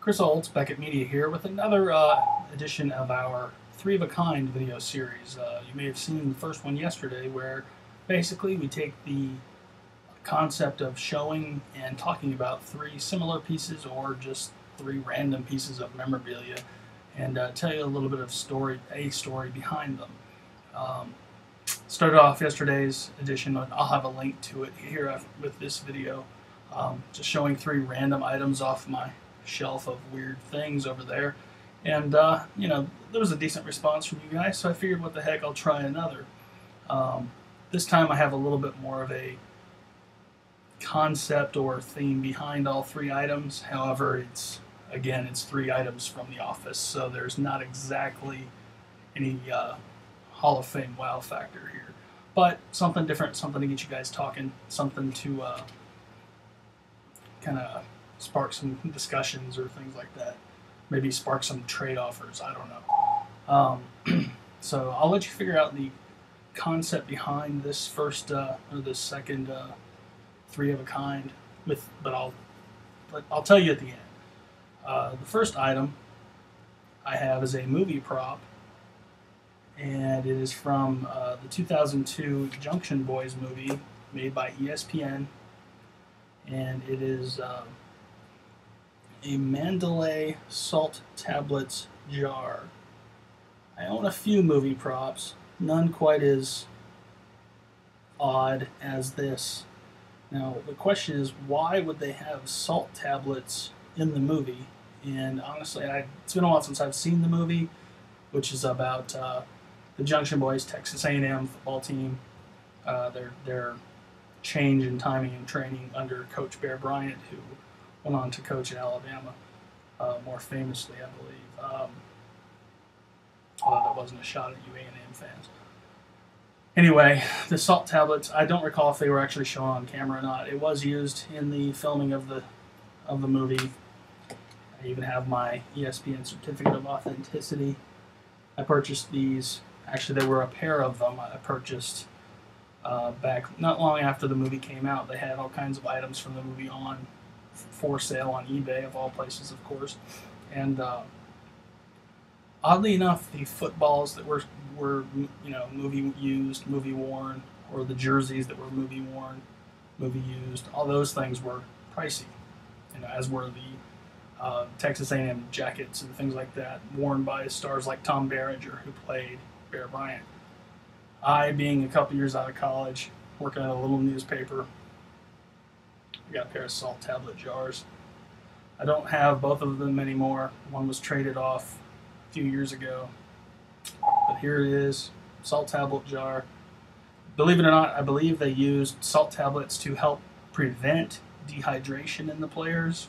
Chris Olds, Beckett Media here with another edition of our Three of a Kind video series. You may have seen the first one yesterday where basically we take the concept of showing and talking about three similar pieces or just three random pieces of memorabilia and tell you a little bit of a story behind them. Started off yesterday's edition, and I'll have a link to it here with this video, just showing three random items off my shelf of weird things over there, and you know, there was a decent response from you guys, so I figured what the heck, I'll try another. This time I have a little bit more of a concept or theme behind all three items. However, it's three items from the office, so there's not exactly any Hall of Fame wow factor here, but something different, something to get you guys talking, something to kind of spark some discussions or things like that. Maybe spark some trade offers. I don't know. So I'll let you figure out the concept behind this first or this second three of a kind. But I'll tell you at the end. The first item I have is a movie prop, and it is from the 2002 Junction Boys movie made by ESPN, and it is a Mandalay salt tablets jar. I own a few movie props, none quite as odd as this. Now the question is, why would they have salt tablets in the movie? And honestly, it's been a while since I've seen the movie, which is about the Junction Boys, Texas A&M football team, their change in timing and training under Coach Bear Bryant, who went on to coach at Alabama, more famously, I believe. Although that wasn't a shot at you A&M fans. Anyway, the salt tablets, I don't recall if they were actually shown on camera or not. It was used in the filming of the movie. I even have my ESPN certificate of authenticity. I purchased these. Actually, there were a pair of them I purchased back not long after the movie came out. They had all kinds of items from the movie for sale on eBay, of all places, of course. And oddly enough, the footballs that were movie used, movie worn, or the jerseys that were movie worn, movie used, all those things were pricey. As were the Texas A&M jackets and things like that, worn by stars like Tom Berenger, who played Bear Bryant. I, being a couple years out of college, working at a little newspaper, I got a pair of salt tablet jars. I don't have both of them anymore. One was traded off a few years ago. But here it is, salt tablet jar. Believe it or not, I believe they used salt tablets to help prevent dehydration in the players.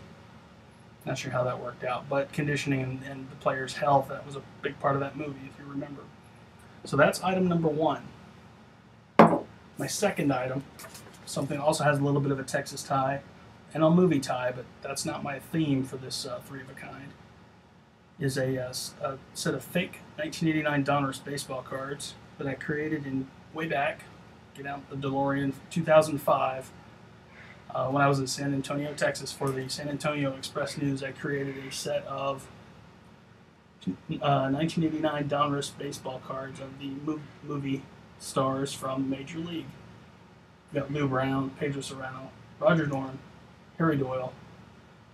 Not sure how that worked out, but conditioning and the players' health, that was a big part of that movie, if you remember. So that's item number one. My second item, something that also has a little bit of a Texas tie and a movie tie, but that's not my theme for this three of a kind, is a set of fake 1989 Donruss baseball cards that I created way back, get out the DeLorean, 2005. When I was in San Antonio, Texas, for the San Antonio Express News, I created a set of 1989 Donruss baseball cards of the movie stars from Major League. We got Lou Brown, Pedro Serrano, Roger Dorn, Harry Doyle,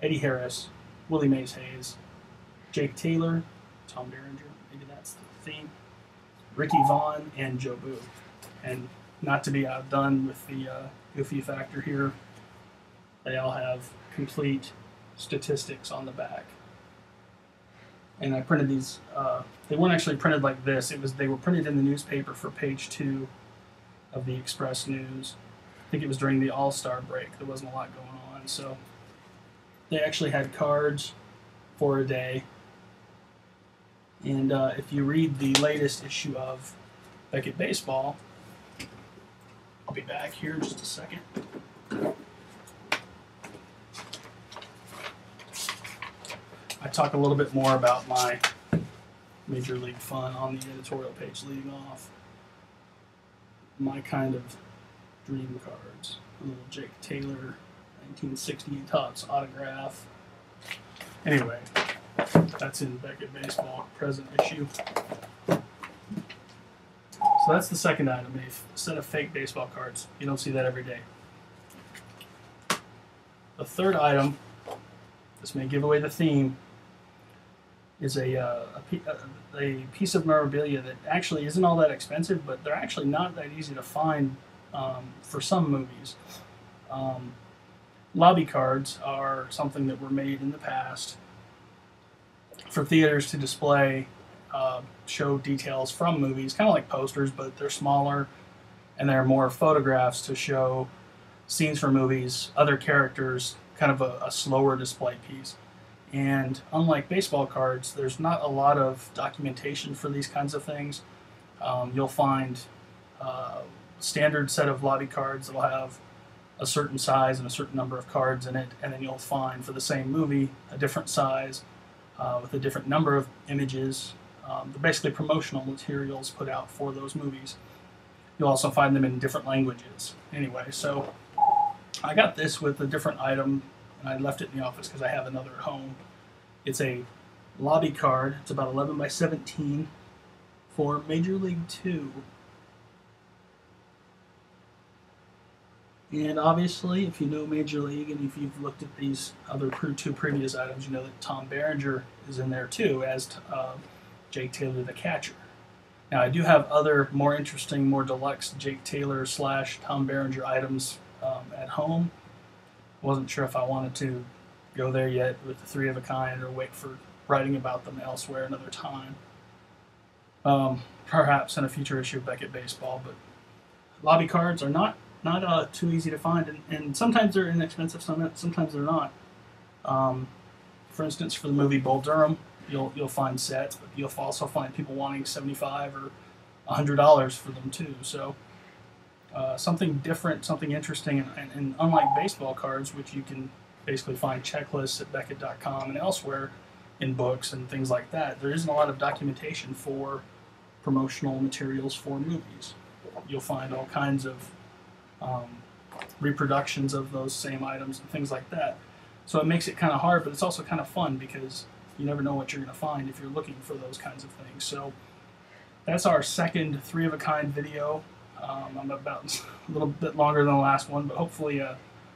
Eddie Harris, Willie Mays Hayes, Jake Taylor, Tom Berenger, maybe that's the theme, Ricky Vaughn, and Joe Boo. And not to be outdone with the goofy factor here, they all have complete statistics on the back. And I printed these. They weren't actually printed like this. They were printed in the newspaper for page 2 of the Express News. I think it was during the All-Star break. There wasn't a lot going on, so they actually had cards for a day. And if you read the latest issue of Beckett Baseball, I'll be back here in just a second. I talk a little bit more about my Major League fun on the editorial page leading off. My kind of dream cards. A little Jake Taylor 1960 Topps autograph. Anyway, that's in Beckett Baseball, present issue. So that's the second item, a set of fake baseball cards. You don't see that every day. The third item, this may give away the theme, is a piece of memorabilia that actually isn't all that expensive, but they're actually not that easy to find for some movies. Lobby cards are something that were made in the past for theaters to display, show details from movies, kind of like posters, but they're smaller and they're more photographs to show scenes from movies, other characters, kind of a slower display piece. And unlike baseball cards, there's not a lot of documentation for these kinds of things. You'll find a standard set of lobby cards that'll have a certain size and a certain number of cards in it, and then you'll find for the same movie a different size with a different number of images. They're basically promotional materials put out for those movies. You'll also find them in different languages. Anyway, so I got this with a different item, and I left it in the office because I have another at home. It's a lobby card. It's about 11 by 17 for Major League 2. And obviously, if you know Major League and if you've looked at these other two previous items, you know that Tom Berenger is in there too as Jake Taylor, the catcher. Now, I do have other more interesting, more deluxe Jake Taylor / Tom Berenger items at home. Wasn't sure if I wanted to go there yet with the 3 of a kind or wait for writing about them elsewhere another time. Perhaps in a future issue of Beckett Baseball, but lobby cards are not too easy to find, and sometimes they're inexpensive, sometimes they're not. For instance, for the movie Bull Durham, you'll find sets, but you'll also find people wanting $75 or $100 for them too. So something different, something interesting, and unlike baseball cards, which you can basically find checklists at Beckett.com and elsewhere in books and things like that, there isn't a lot of documentation for promotional materials for movies. You'll find all kinds of reproductions of those same items and things like that. So it makes it kind of hard, but it's also kind of fun because you never know what you're going to find if you're looking for those kinds of things. So that's our second 3 of a kind video. I'm about a little bit longer than the last one, but hopefully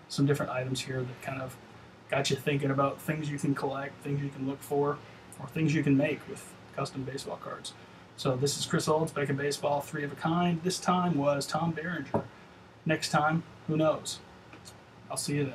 some different items here that kind of got you thinking about things you can collect, things you can look for, or things you can make with custom baseball cards. So this is Chris Olds, Beckett Baseball, 3 of a kind. This time was Tom Berenger. Next time, who knows? I'll see you then.